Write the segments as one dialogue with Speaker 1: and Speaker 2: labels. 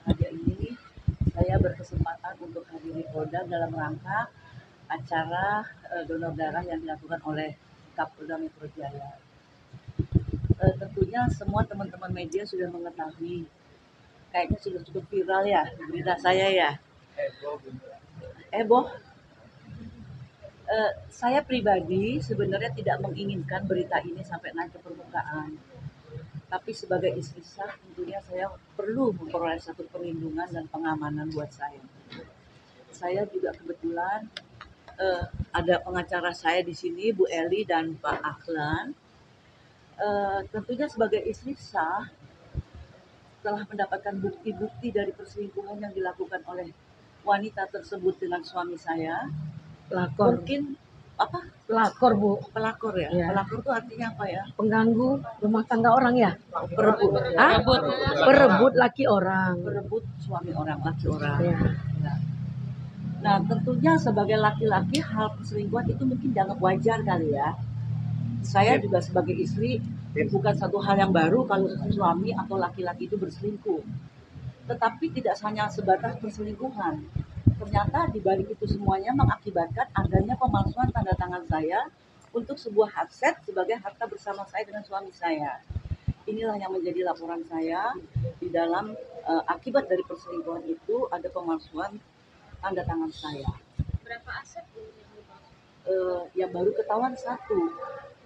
Speaker 1: Berbahagia ini saya berkesempatan untuk hadiri Polda dalam rangka acara donor darah yang dilakukan oleh Kapolda Metro Jaya. Tentunya semua teman-teman media sudah mengetahui, kayaknya sudah cukup viral ya berita saya ya. Boh, saya pribadi sebenarnya tidak menginginkan berita ini sampai naik ke permukaan. Tapi sebagai istri sah, tentunya saya perlu memperoleh satu perlindungan dan pengamanan buat saya. Saya juga kebetulan ada pengacara saya di sini, Bu Eli dan Pak Ahlan. Tentunya sebagai istri sah, telah mendapatkan bukti-bukti dari perselingkuhan yang dilakukan oleh wanita tersebut dengan suami saya.
Speaker 2: Pelakor.
Speaker 1: Mungkin apa?
Speaker 2: Pelakor, Bu.
Speaker 1: Pelakor ya?
Speaker 2: Ya.
Speaker 1: Pelakor itu artinya apa ya?
Speaker 2: Pengganggu rumah tangga orang ya?
Speaker 1: Perebut.
Speaker 2: Perebut laki orang.
Speaker 1: Perebut suami orang, laki orang.
Speaker 2: Ya.
Speaker 1: Nah, tentunya sebagai laki-laki hal perselingkuhan itu mungkin dianggap wajar kali ya. Saya juga sebagai istri bukan satu hal yang baru kalau suami atau laki-laki itu berselingkuh. Tetapi tidak hanya sebatas perselingkuhan. Ternyata di balik itu semuanya mengakibatkan adanya pemalsuan tanda tangan saya untuk sebuah aset sebagai harta bersama saya dengan suami saya. Inilah yang menjadi laporan saya di dalam akibat dari perselingkuhan itu ada pemalsuan tanda tangan saya.
Speaker 3: Berapa aset
Speaker 1: Yang baru ketahuan satu.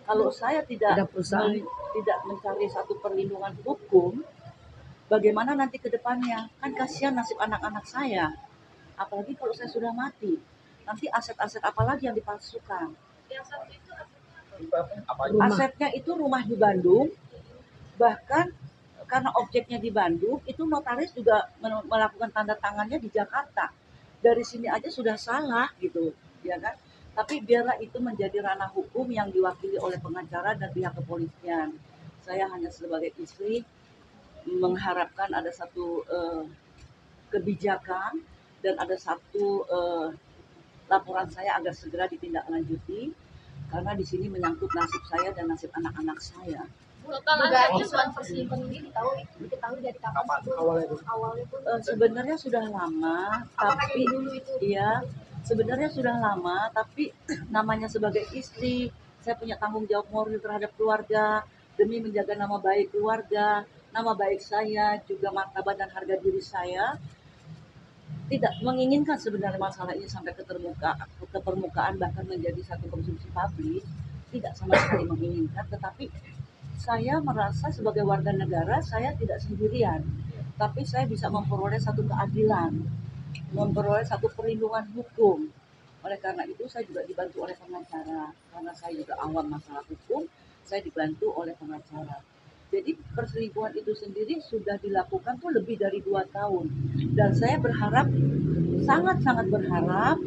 Speaker 1: Kalau saya tidak mencari satu perlindungan hukum, bagaimana nanti ke depannya? Kan kasihan nasib anak-anak saya. Apalagi kalau saya sudah mati. Nanti aset-aset apa lagi yang dipalsukan?
Speaker 3: Yang satu itu apa?
Speaker 1: Asetnya itu rumah di Bandung. Bahkan karena objeknya di Bandung, itu notaris juga melakukan tanda tangannya di Jakarta. Dari sini aja sudah salah gitu, ya kan? Tapi biarlah itu menjadi ranah hukum yang diwakili oleh pengacara dan pihak kepolisian. Saya hanya sebagai istri mengharapkan ada satu kebijakan dan ada satu laporan saya agar segera ditindaklanjuti karena di sini menyangkut nasib saya dan nasib anak-anak saya.
Speaker 3: Dugaannya soal perselingkuhan ini diketahui dari kapan awalnya pun?
Speaker 1: Sebenarnya sudah lama, tapi iya sebenarnya sudah lama, tapi namanya sebagai istri, saya punya tanggung jawab moral terhadap keluarga demi menjaga nama baik keluarga, nama baik saya, juga martabat dan harga diri saya. Tidak menginginkan sebenarnya masalah ini sampai ke permukaan bahkan menjadi satu konsumsi publik, tidak sama sekali menginginkan, tetapi saya merasa sebagai warga negara saya tidak sendirian, tapi saya bisa memperoleh satu keadilan, memperoleh satu perlindungan hukum. Oleh karena itu saya juga dibantu oleh pengacara, karena saya juga awam masalah hukum, saya dibantu oleh pengacara. Jadi perselingkuhan itu sendiri sudah dilakukan tuh lebih dari 2 tahun. Dan saya berharap, sangat-sangat berharap,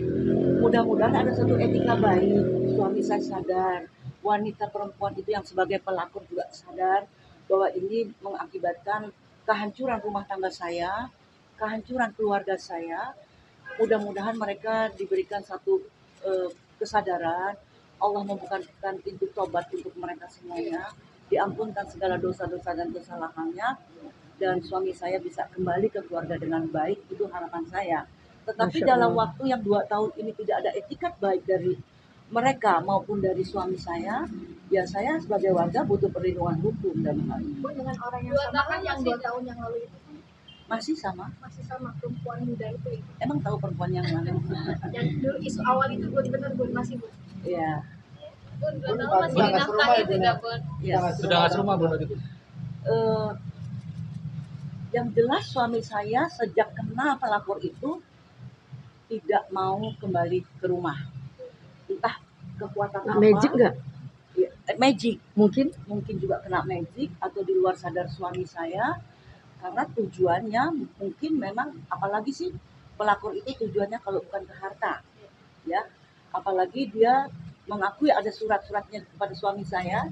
Speaker 1: mudah-mudahan ada satu etika baik. Suami saya sadar, wanita perempuan itu yang sebagai pelakor juga sadar bahwa ini mengakibatkan kehancuran rumah tangga saya, kehancuran keluarga saya. Mudah-mudahan mereka diberikan satu kesadaran, Allah membukakan pintu tobat untuk mereka semuanya, diampunkan segala dosa-dosa dan kesalahannya, dan suami saya bisa kembali ke keluarga dengan baik, itu harapan saya. Tetapi dalam waktu yang 2 tahun ini tidak ada etikat baik dari mereka maupun dari suami saya, ya saya sebagai warga butuh perlindungan hukum dan hal ini.
Speaker 3: Dengan orang yang sama kan yang 2 tahun yang lalu itu
Speaker 1: masih sama
Speaker 3: perempuan muda itu.
Speaker 1: Emang tahu perempuan yang mana?
Speaker 3: Yang dulu isu awal itu benar Bun masih Bun.
Speaker 1: Iya.
Speaker 3: Bun, 2 tahun masih dinafkahi tidak Bun?
Speaker 1: Iya.
Speaker 4: Sudah nggak serumah Bun waktu itu?
Speaker 1: Yang jelas suami saya sejak kena pelakor itu tidak mau kembali ke rumah. Entah kekuatan apa.
Speaker 2: Magic nggak?
Speaker 1: Ya, magic.
Speaker 2: Mungkin
Speaker 1: juga kena magic atau di luar sadar suami saya, karena tujuannya mungkin memang, apalagi sih pelakor itu tujuannya kalau bukan ke harta, ya. Apalagi dia mengakui ada surat-suratnya kepada suami saya,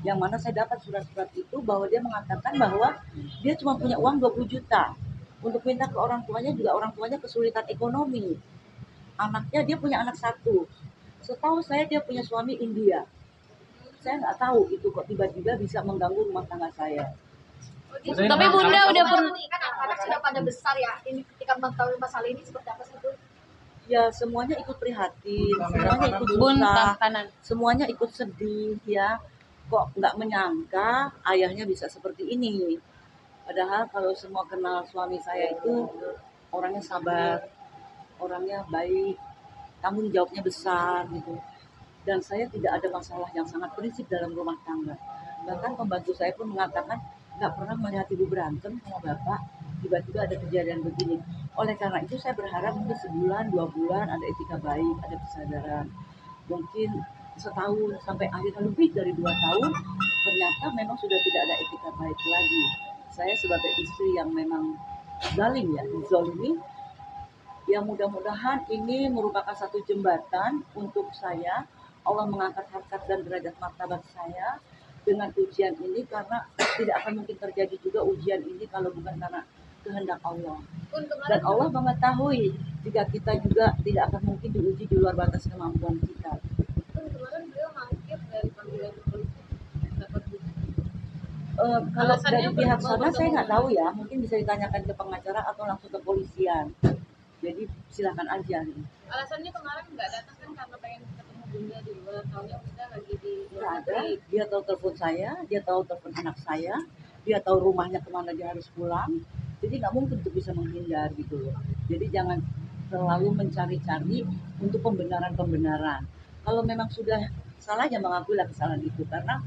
Speaker 1: yang mana saya dapat surat-surat itu bahwa dia mengatakan bahwa dia cuma punya uang 20 juta untuk minta ke orang tuanya, juga orang tuanya kesulitan ekonomi. Anaknya, dia punya anak 1. Setahu saya dia punya suami India. Saya nggak tahu itu kok tiba-tiba bisa mengganggu rumah tangga saya.
Speaker 4: Tapi Bunda udah pernah
Speaker 3: kan anak-anak sudah pada besar ya. Ini ketika mengetahui masalah ini seperti apa sih, Bu?
Speaker 1: Ya semuanya ikut prihatin, semuanya ikut
Speaker 4: Bun
Speaker 1: susah,
Speaker 4: kanan.
Speaker 1: semuanya ikut sedih ya. Kok nggak menyangka ayahnya bisa seperti ini. Padahal kalau semua kenal suami saya itu orangnya sabar, orangnya baik, tanggung jawabnya besar gitu. Dan saya tidak ada masalah yang sangat prinsip dalam rumah tangga. Bahkan pembantu saya pun mengatakan nggak pernah melihat ibu berantem sama bapak, tiba-tiba ada kejadian begini. Oleh karena itu saya berharap mungkin sebulan, 2 bulan ada etika baik, ada kesadaran. Mungkin setahun sampai akhirnya lebih dari 2 tahun, ternyata memang sudah tidak ada etika baik lagi. Saya sebagai istri yang memang zalim ya, zolimi, yang mudah-mudahan ini merupakan satu jembatan untuk saya. Allah mengangkat harkat dan derajat martabat saya dengan ujian ini, karena tidak akan mungkin terjadi juga ujian ini kalau bukan karena kehendak Allah.
Speaker 3: Bun,
Speaker 1: Dan
Speaker 3: kemarin
Speaker 1: Allah mengetahui jika kita juga tidak akan mungkin diuji di luar batas kemampuan kita.
Speaker 3: kemarin beliau mangkir dari panggilan polisi. Dapat
Speaker 1: Kalau
Speaker 4: Alasannya
Speaker 1: dari pihak
Speaker 4: mau
Speaker 1: sana saya
Speaker 4: bertemu.
Speaker 1: nggak tahu ya, mungkin bisa ditanyakan ke pengacara atau langsung ke polisian. Jadi silakan aja.
Speaker 4: Alasannya kemarin nggak datang kan karena pengen ketemu Bunda di luar, tahunnya Bunda lagi di
Speaker 1: Nggak ada. Dia tahu telepon saya, dia tahu telepon anak saya, dia tahu rumahnya kemana dia harus pulang. Jadi nggak mungkin untuk bisa menghindar gitu loh. Jadi jangan terlalu mencari-cari untuk pembenaran-pembenaran. Kalau memang sudah salah ya mengakuilah kesalahan itu, karena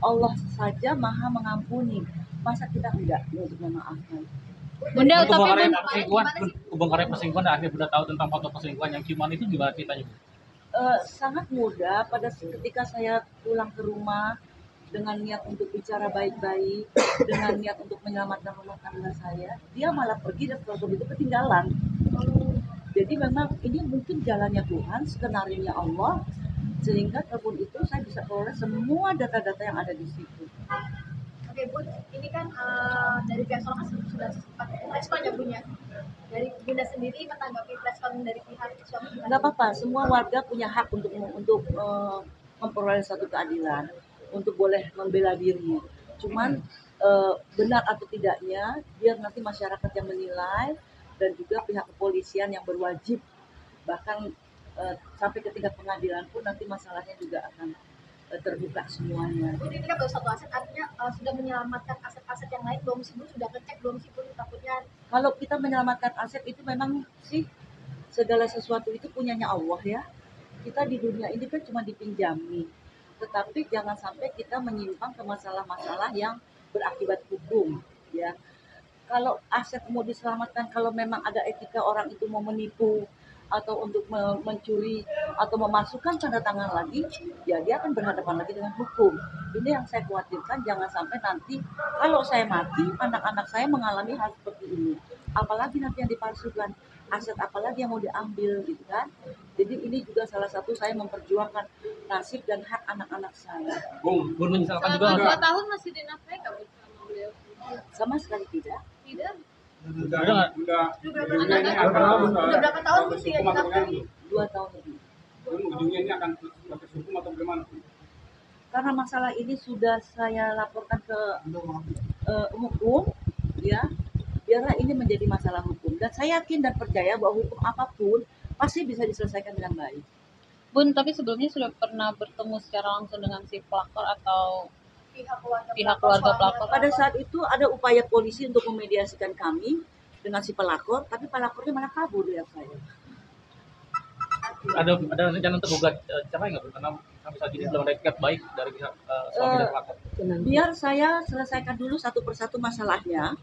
Speaker 1: Allah saja maha mengampuni. Masa kita enggak untuk memaafkan?
Speaker 4: Bunda, tapi
Speaker 5: Kebongkaran
Speaker 4: Bunda,
Speaker 5: perselingkuhan, kebongkaran perselingkuhan dan akhirnya Bunda tahu tentang foto perselingkuhan yang Kiman itu gimana ceritanya?
Speaker 1: Sangat mudah. Pada ketika saya pulang ke rumah dengan niat untuk bicara baik-baik, dengan niat untuk menyelamatkan rumah tangga saya, dia malah pergi dan foto itu ketinggalan. Jadi memang ini mungkin jalannya Tuhan, skenario nya Allah, sehingga telepon itu saya bisa peroleh semua data-data yang ada di situ.
Speaker 3: Oke, Bun, ini kan dari pihak sekolah kan sudah sempat respon ya, Bun ya. Dari Bunda sendiri menanggapi respon dari pihak suami gimana?
Speaker 1: Nggak apa-apa, semua warga punya hak untuk memperoleh satu keadilan, untuk boleh membela diri. Cuman benar atau tidaknya biar nanti masyarakat yang menilai, dan juga pihak kepolisian yang berwajib, bahkan sampai ke tingkat pengadilan pun nanti masalahnya juga akan terbuka semuanya.
Speaker 3: Bun, ini kan baru satu aset, artinya sudah menyelamatkan aset-aset yang lain belum sih, Bun? Sudah ngecek belum sih, Bun? Takutnya
Speaker 1: Kalau kita menyelamatkan aset itu memang sih segala sesuatu itu punyanya Allah ya. Kita di dunia ini kan cuma dipinjami. Tetapi jangan sampai kita menyimpang ke masalah-masalah yang berakibat hukum ya. Kalau aset mau diselamatkan, kalau memang ada etika orang itu mau menipu atau untuk mencuri atau memasukkan tanda tangan lagi, ya dia akan berhadapan lagi dengan hukum. Ini yang saya khawatirkan, jangan sampai nanti kalau saya mati, anak-anak saya mengalami hal seperti ini. Apalagi nanti yang dipalsukan, aset apalagi yang mau diambil gitu kan. Jadi ini juga salah satu saya memperjuangkan nasib dan hak anak-anak saya.
Speaker 5: Bun menyesalkan juga
Speaker 4: selama 2
Speaker 5: nggak?
Speaker 4: tahun masih dinafkahi nggak Bu sama beliau?
Speaker 1: Sama sekali tidak.
Speaker 4: Tidak.
Speaker 5: Udah nggak?
Speaker 3: udah berapa tahun, Bun, tidak dinafkahi?
Speaker 1: 2 tahun lebih.
Speaker 6: Ujungnya ini akan proses hukum atau bagaimana?
Speaker 1: Karena masalah ini sudah saya laporkan ke hukum ya, biarlah ini menjadi masalah hukum, dan saya yakin dan percaya bahwa hukum apapun pasti bisa diselesaikan dengan baik.
Speaker 4: Bun, tapi sebelumnya sudah pernah bertemu secara langsung dengan si pelakor atau
Speaker 3: Pihak keluarga
Speaker 4: pelakor?
Speaker 1: Pada saat itu ada upaya polisi untuk memediasikan kami dengan si pelakor, tapi pelakornya malah kabur dari saya.
Speaker 5: Ada rencana untuk gugat cerai nggak? Karena bisa jadi belum ada etikat baik dari pihak suami dan pelakor.
Speaker 1: Biar saya selesaikan dulu satu persatu masalahnya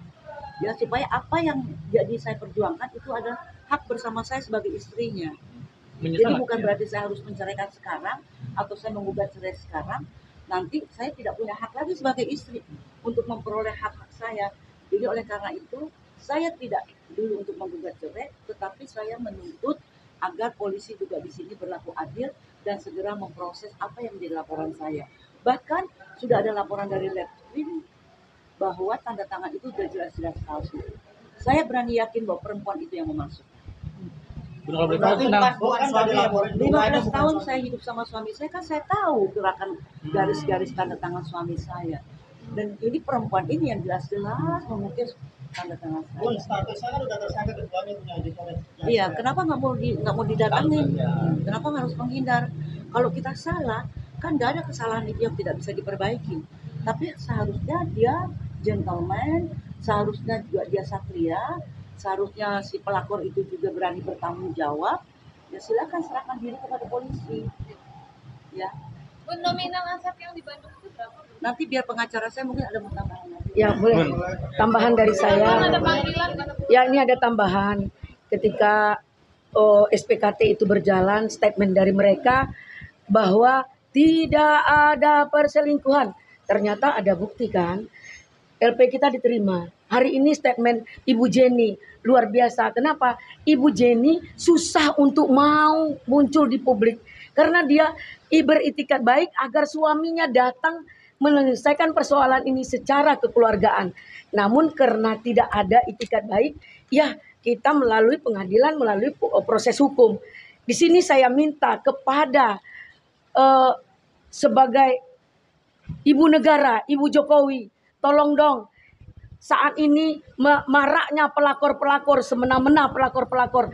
Speaker 1: ya, supaya apa yang jadi saya perjuangkan itu ada hak bersama saya sebagai istrinya. Jadi
Speaker 5: Menyesal nggak?
Speaker 1: bukan berarti saya harus menceraikan sekarang atau saya menggugat cerai sekarang, nanti saya tidak punya hak lagi sebagai istri untuk memperoleh hak-hak saya. Jadi oleh karena itu saya tidak dulu untuk menggugat cerai, tetapi saya menuntut agar polisi juga di sini berlaku adil dan segera memproses apa yang menjadi laporan saya. Bahkan sudah ada laporan dari Letkrim bahwa tanda tangan itu sudah jelas-jelas palsu. Saya berani yakin bahwa perempuan itu yang memasuk.
Speaker 5: Bun, kalau boleh tahu tentang
Speaker 1: 15 tahun saya hidup sama suami saya, kan saya tahu gerakan garis-garis tanda tangan suami saya. Dan ini perempuan ini yang jelas-jelas mengukir tanda tangan
Speaker 7: Bun,
Speaker 1: saya.
Speaker 7: statusnya kan udah tersangka keduanya punya di Polres.
Speaker 1: Iya, kenapa nggak mau didatangin? Kenapa harus menghindar? Kalau kita salah, kan nggak ada kesalahan itu yang tidak bisa diperbaiki. Tapi seharusnya dia gentleman, seharusnya juga dia satria, seharusnya si pelakor itu juga berani bertanggung jawab. Ya silakan serahkan diri kepada polisi. Ya,
Speaker 4: Bun, nominal aset yang di Bandung itu berapa? Bun?
Speaker 1: nanti biar pengacara saya mungkin ada mau tambahan lagi.
Speaker 2: Ya boleh. Tambahan dari
Speaker 4: Bun,
Speaker 2: saya.
Speaker 4: ada panggilan kan?
Speaker 2: Ya ini ada tambahan. Ketika SPKT itu berjalan, statement dari mereka bahwa tidak ada perselingkuhan. Ternyata ada bukti kan. LP kita diterima. Hari ini statement Ibu Jenny luar biasa. Kenapa? Ibu Jenny susah untuk mau muncul di publik. Karena dia beritikat baik agar suaminya datang menyelesaikan persoalan ini secara kekeluargaan. Namun karena tidak ada itikat baik, ya kita melalui pengadilan, melalui proses hukum. Di sini saya minta kepada sebagai ibu negara, Ibu Jokowi, tolong dong. Saat ini maraknya pelakor-pelakor, semena-mena pelakor-pelakor.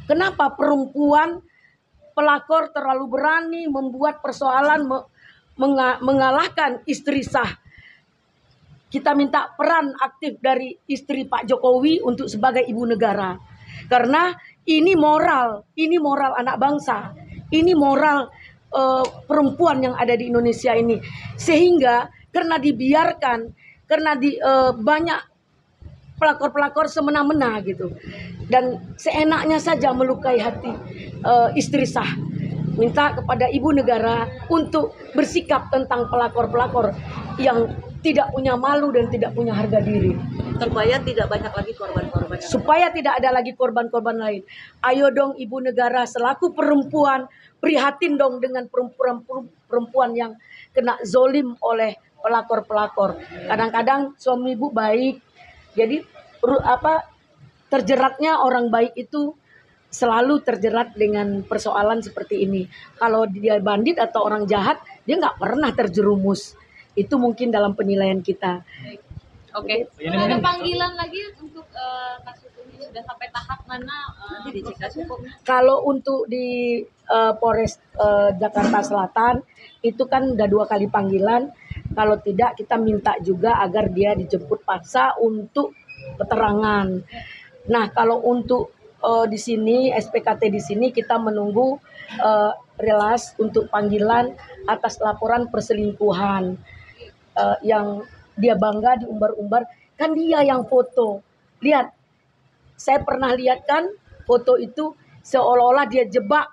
Speaker 2: Kenapa perempuan pelakor terlalu berani membuat persoalan mengalahkan istri sah? Kita minta peran aktif dari istri Pak Jokowi untuk sebagai ibu negara. Karena ini moral anak bangsa. Ini moral perempuan yang ada di Indonesia ini. Sehingga karena dibiarkan, karena banyak pelakor-pelakor semena-mena gitu. Dan seenaknya saja melukai hati istri sah. Minta kepada ibu negara untuk bersikap tentang pelakor-pelakor yang tidak punya malu dan tidak punya harga diri.
Speaker 1: Supaya tidak banyak lagi korban-korban.
Speaker 2: Supaya tidak ada lagi korban-korban lain. Ayo dong ibu negara selaku perempuan, prihatin dong dengan perempuan yang kena zolim oleh pelakor-pelakor. Kadang-kadang suami ibu baik. Jadi terjeratnya orang baik itu selalu terjerat dengan persoalan seperti ini. Kalau dia bandit atau orang jahat, dia nggak pernah terjerumus. Itu mungkin dalam penilaian kita.
Speaker 4: Oke. Ada panggilan lagi untuk kasus ini sudah sampai tahap mana
Speaker 1: Nanti dicek
Speaker 4: proses
Speaker 1: aja.
Speaker 4: hukumnya?
Speaker 2: Kalau untuk di Polres Jakarta Selatan itu kan udah 2 kali panggilan. Kalau tidak kita minta juga agar dia dijemput paksa untuk keterangan. Nah kalau untuk di sini SPKT di sini kita menunggu relas untuk panggilan atas laporan perselingkuhan yang dia bangga diumbar-umbar. Kan dia yang foto. Lihat, saya pernah lihat kan foto itu seolah-olah dia jebak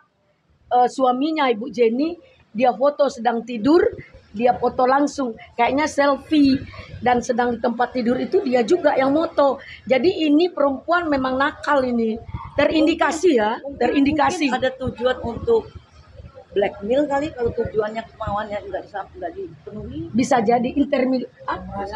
Speaker 2: suaminya Ibu Jenny. Dia foto sedang tidur, dia foto langsung kayaknya selfie, dan sedang di tempat tidur itu dia juga yang moto. Jadi ini perempuan memang nakal ini, terindikasi ya, terindikasi.
Speaker 1: Mungkin ada tujuan untuk blackmail kali, kalau tujuannya kemauannya nggak dipenuhi.
Speaker 2: Bisa jadi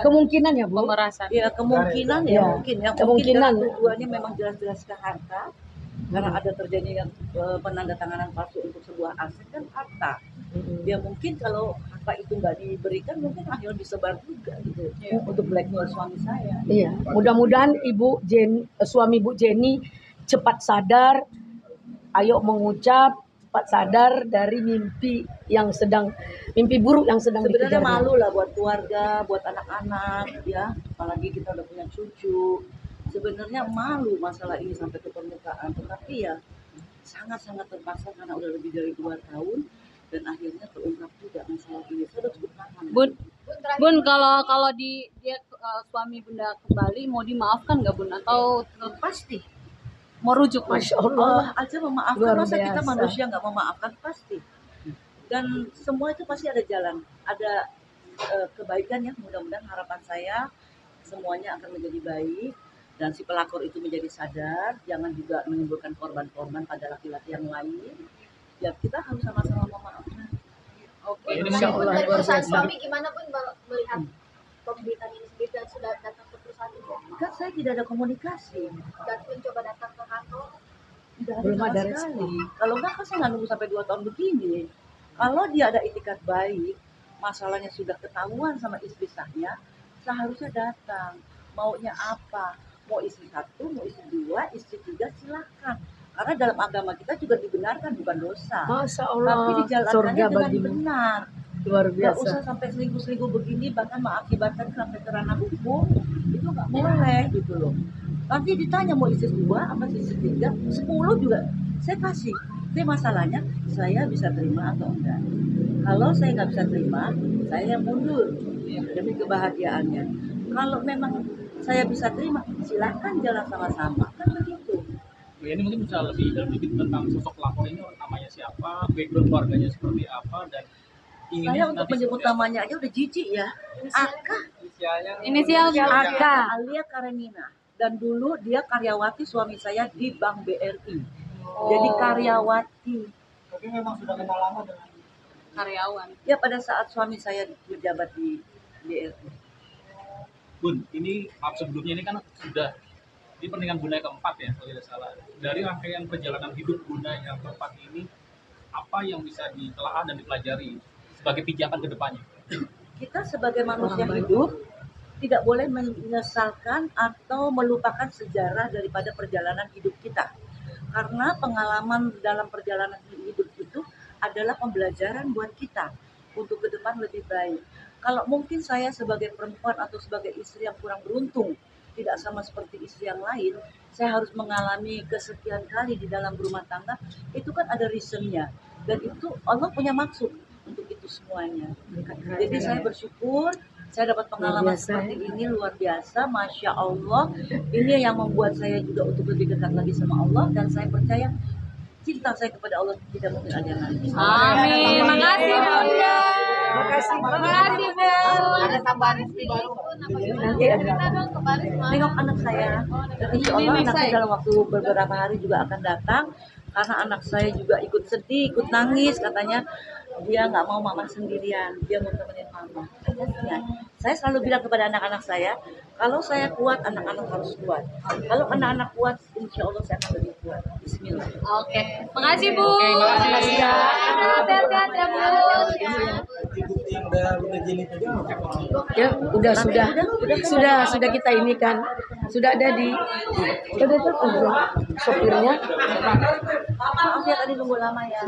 Speaker 2: kemungkinan ya Bu.
Speaker 4: Pemerasan.
Speaker 1: Ya kemungkinan
Speaker 2: Ya,
Speaker 1: mungkin ya
Speaker 2: kemungkinan.
Speaker 1: mungkin tujuannya memang jelas-jelas ke harta. Karena ada terjadi penandatanganan palsu untuk sebuah aset kan harta. Ya mungkin kalau harta itu nggak diberikan mungkin akhirnya disebar juga gitu untuk blackmail suami saya.
Speaker 2: Iya, mudah-mudahan suami Bu Jenny cepat sadar. Ayo mengucap cepat sadar dari mimpi buruk yang sedang
Speaker 1: Sebenarnya
Speaker 2: dikejar.
Speaker 1: malu lah buat keluarga, buat anak-anak ya, apalagi kita udah punya cucu. Sebenarnya malu masalah ini sampai ke permukaan, tetapi ya sangat-sangat terpaksa karena udah lebih dari 2 tahun dan akhirnya terungkap juga masalah ini. Saya udah cukup lama.
Speaker 4: Bun, kalau dia suami Bunda kembali mau dimaafkan nggak Bun, atau
Speaker 1: Pasti.
Speaker 4: mau rujuk Bun?
Speaker 2: Masya Allah.
Speaker 1: Allah aja memaafkan,
Speaker 2: Luar
Speaker 1: masa kita
Speaker 2: biasa.
Speaker 1: manusia nggak memaafkan? Pasti. Dan semua itu pasti ada jalan, ada kebaikan ya. Mudah-mudahan harapan saya semuanya akan menjadi baik dan si pelakor itu menjadi sadar, jangan juga menimbulkan korban-korban pada laki-laki yang lain. Ya kita harus sama-sama memaafkan.
Speaker 4: Oke.
Speaker 5: Ini
Speaker 3: Dari
Speaker 5: mungkin
Speaker 3: dari perusahaan suami gimana pun melihat pemberitaan ini sendiri dan sudah datang ke perusahaan itu?
Speaker 1: Kan saya tidak ada komunikasi,
Speaker 3: Dan mencoba datang ke kantor.
Speaker 1: tidak ada
Speaker 2: Belum
Speaker 1: sama
Speaker 2: ada
Speaker 1: sekali. Kalau enggak kan saya nggak nunggu sampai 2 tahun begini. Kalau dia ada itikat baik, masalahnya sudah ketahuan sama istri saya, seharusnya datang. Maunya apa? Mau istri 1, mau istri 2, istri 3 silakan. Karena dalam agama kita juga dibenarkan, bukan dosa.
Speaker 2: Masya
Speaker 1: Tapi
Speaker 2: Allah,
Speaker 1: dijalankannya
Speaker 2: surga
Speaker 1: dengan
Speaker 2: bagimu.
Speaker 1: benar.
Speaker 2: Luar
Speaker 1: Nggak
Speaker 2: biasa.
Speaker 1: usah sampai selingkuh-selingkuh begini, bahkan mengakibatkan sampai ke ranah hukum, itu nggak boleh gitu loh. Nanti ditanya mau istri 2 apa istri 3, 10 juga saya kasih. Tapi masalahnya saya bisa terima atau enggak. Kalau saya nggak bisa terima, saya mundur demi kebahagiaannya. Kalau memang saya bisa terima, silakan jalan sama-sama, kan begitu.
Speaker 5: Bu Yani mungkin bisa lebih tentang sosok pelapor ini, namanya siapa, background keluarganya seperti apa, dan inginnya
Speaker 1: Saya untuk
Speaker 5: nanti
Speaker 1: menyebut
Speaker 5: seperti apa.
Speaker 1: namanya aja udah jijik ya. Aka
Speaker 4: Inisial
Speaker 1: Aka Alia Karenina. Dan dulu dia karyawati suami saya di Bank BRI. Jadi karyawati.
Speaker 7: Tapi memang sudah kenal lama dengan
Speaker 4: karyawan.
Speaker 1: Ya pada saat suami saya menjabat di BRI.
Speaker 5: Bun, ini maaf sebelumnya ini kan sudah di pernikahan Bunda yang keempat ya, kalau tidak salah. Dari rangkaian perjalanan hidup Bunda yang keempat ini, apa yang bisa ditelaah dan dipelajari sebagai pijakan ke depannya?
Speaker 1: Kita sebagai manusia hidup tidak boleh menyesalkan atau melupakan sejarah daripada perjalanan hidup kita. Karena pengalaman dalam perjalanan hidup itu adalah pembelajaran buat kita untuk ke depan lebih baik. Kalau mungkin saya sebagai perempuan atau sebagai istri yang kurang beruntung, tidak sama seperti istri yang lain, saya harus mengalami kesekian kali di dalam rumah tangga, itu kan ada reasonnya. Dan itu Allah punya maksud untuk itu semuanya. Jadi saya bersyukur saya dapat pengalaman seperti ini luar biasa, Masya Allah. Ini yang membuat saya juga untuk lebih dekat lagi sama Allah, dan saya percaya cinta saya kepada Allah tidak mungkin ada yang lain.
Speaker 4: Amin. Makasih Bunda. Makasih Bu.
Speaker 3: Ada tambahan istri baru.
Speaker 1: Nanti
Speaker 3: Cerita dong ke Baris, Ma.
Speaker 1: nengok anak saya, dan insya Allah anak saya dalam waktu beberapa hari juga akan datang, karena anak saya juga ikut sedih, ikut nangis, katanya dia nggak mau mama sendirian, dia mau temenin mama. Kasihan. Saya selalu bilang kepada anak-anak saya, kalau saya kuat, anak-anak harus kuat. Kalau anak-anak kuat, insya Allah saya akan lebih kuat. Bismillah.
Speaker 4: Oke. Makasih Bu.
Speaker 1: Makasih ya.
Speaker 4: Sehat-sehat ya Bu.
Speaker 7: yang udah jadi tadi.
Speaker 2: Ya, sudah kita ini kan. Sudah ada di sopirnya.
Speaker 1: Maaf ya tadi nunggu lama ya.